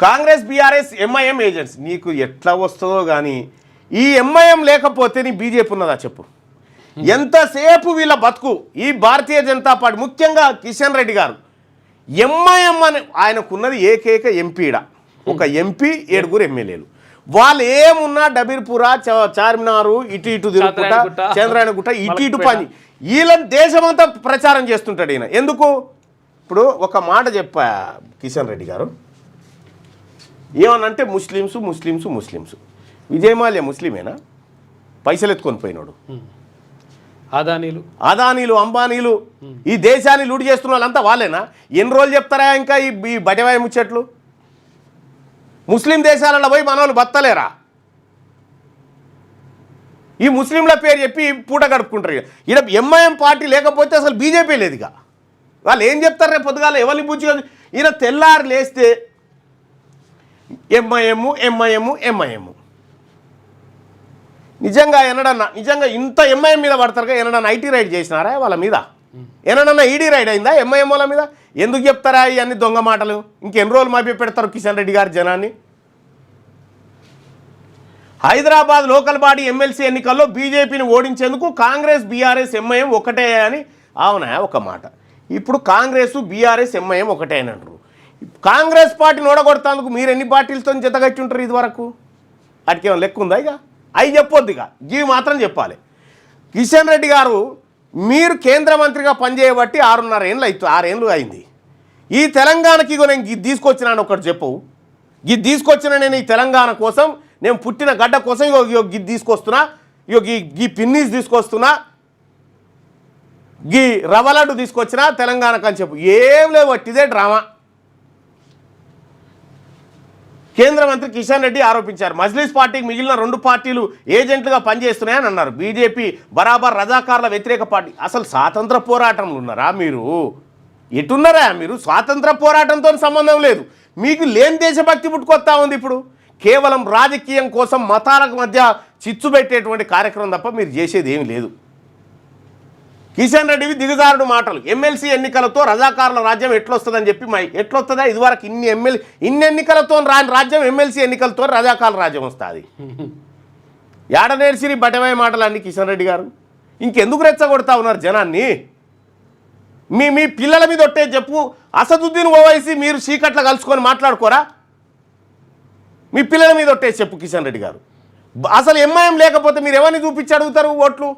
Congress BRS MIM agents నీకు ఎట్లా వస్తుందో కానీ ఈ ఎంఐఎం లేకపోతే నీ బీజేపీ ఉన్నదా చెప్పు. ఎంతసేపు వీళ్ళ బతుకు ఈ భారతీయ జనతా పార్టీ ముఖ్యంగా కిషన్ రెడ్డి గారు ఎంఐఎం అని ఆయనకున్నది ఏకైక ఎంపీడా, ఒక ఎంపీ 7 ఎమ్మెల్యేలు. వాళ్ళు ఏమున్నా డబీర్పుర చార్మినారు ఇటు ఇటు తిరుగుకుంటా చంద్రాయణగుట్ట ఇటు ఇటు పని వీళ్ళని దేశమంతా ప్రచారం చేస్తుంటాడు ఈయన. ఎందుకు ఇప్పుడు ఒక మాట చెప్పా కిషన్ రెడ్డి గారు ఏమనంటే ముస్లిమ్స్ ముస్లిమ్స్ ముస్లిమ్స్. విజయమాల్య ముస్లిమేనా? పైసలు ఎత్తుకొని పోయినాడు. అదానీలు అంబానీలు ఈ దేశాన్ని లూడి చేస్తున్న వాళ్ళంతా వాళ్ళేనా? ఎన్ని రోజులు చెప్తారా ఇంకా ఈ బటవాయి ముచ్చట్లు? ముస్లిం దేశాలలో పోయి మన వాళ్ళు బతలేరా? ఈ ముస్లింల పేరు చెప్పి పూట గడుపుకుంటారు. ఇక్కడ ఎంఐఎం పార్టీ లేకపోతే అసలు బీజేపీ లేదు. ఇక వాళ్ళు ఏం చెప్తారు రేపు పొద్దుగాల ఎవరిని బుజ్జి ఈయన తెల్లారు లేస్తే ఎంఐఎం నిజంగా నిజంగా ఇంత ఎంఐఎం మీద పడతారుగా? ఎన్నడన్నా ఐటీ రైడ్ చేసినారా వాళ్ళ మీద? ఏనన్నా ఈడీ రైడ్ అయిందా ఎంఐఎం వాళ్ళ మీద? ఎందుకు చెప్తారా ఇవన్నీ దొంగ మాటలు? ఇంకెన్ని రోజులు మాపి పెడతారు కిషన్ రెడ్డి గారి జనాన్ని? హైదరాబాద్ లోకల్ బాడీ ఎమ్మెల్సీ ఎన్నికల్లో బీజేపీని ఓడించేందుకు కాంగ్రెస్ బీఆర్ఎస్ ఎంఐఎం ఒకటే అని అవునా ఒక మాట. ఇప్పుడు కాంగ్రెస్ బీఆర్ఎస్ ఎంఐఎం ఒకటే అని అంటారు. కాంగ్రెస్ పార్టీని ఓడగొడతాందుకు మీరు ఎన్ని పార్టీలతో జతగట్టి ఉంటారు ఇదివరకు? వాటికి ఏమైనా లెక్క ఉందా? ఇక అవి చెప్పొద్దు, ఇక ఇవి మాత్రం చెప్పాలి. కిషన్ రెడ్డి గారు మీరు కేంద్ర మంత్రిగా పనిచేయబట్టి 6 ఏళ్ళు అయింది. ఈ తెలంగాణకి నేను ఇది తీసుకొచ్చినాను ఒకటి చెప్పు. ఇది తీసుకొచ్చిన నేను ఈ తెలంగాణ కోసం, నేను పుట్టిన గడ్డ కోసం ఇది తీసుకొస్తున్నా, ఈ పిన్నీస్ తీసుకొస్తున్నా, ఈ రవ్వలడ్డు తీసుకొచ్చినా తెలంగాణకు అని చెప్పు. ఏం లేవు, వట్టిదే డ్రామా. కేంద్ర మంత్రి కిషన్ రెడ్డి ఆరోపించారు. మజ్లిస్ పార్టీకి మిగిలిన 2 పార్టీలు ఏజెంట్లుగా పనిచేస్తున్నాయని అన్నారు. బీజేపీ బరాబర్ రజాకార్ల వ్యతిరేక పార్టీ. అసలు స్వాతంత్ర పోరాటంలో ఉన్నారా మీరు? ఎటున్నారా మీరు? స్వాతంత్ర పోరాటంతో సంబంధం లేదు. మీకు లేని దేశభక్తి పుట్టుకొస్తా ఉంది. ఇప్పుడు కేవలం రాజకీయం కోసం మతాలకు మధ్య చిచ్చు పెట్టేటువంటి కార్యక్రమం తప్ప మీరు చేసేది ఏమీ లేదు. కిషన్ రెడ్డివి దిగజారుడు మాటలు. ఎమ్మెల్సీ ఎన్నికలతో రజాకారుల రాజ్యం ఎట్లొస్తుందని చెప్పి ఎట్లొస్తుందా? ఇదివరకు ఇన్ని ఎన్నికలతో రాని రాజ్యం ఎమ్మెల్సీ ఎన్నికలతో రజాకారుల రాజ్యం వస్తుంది. ఏడనేర్సిరి బటవాయి మాటలన్నీ కిషన్ రెడ్డి గారు. ఇంకెందుకు రెచ్చగొడతా ఉన్నారు జనాన్ని? మీ పిల్లల మీద ఒట్టే చెప్పు. అసదుద్దీన్ ఓవైసీ మీరు చీకట్ల కలుసుకొని మాట్లాడుకోరా? మీ పిల్లల మీద ఒట్టే చెప్పు కిషన్ రెడ్డి గారు. అసలు ఎంఐఎం లేకపోతే మీరు ఎవరిని చూపించి అడుగుతారు ఓట్లు?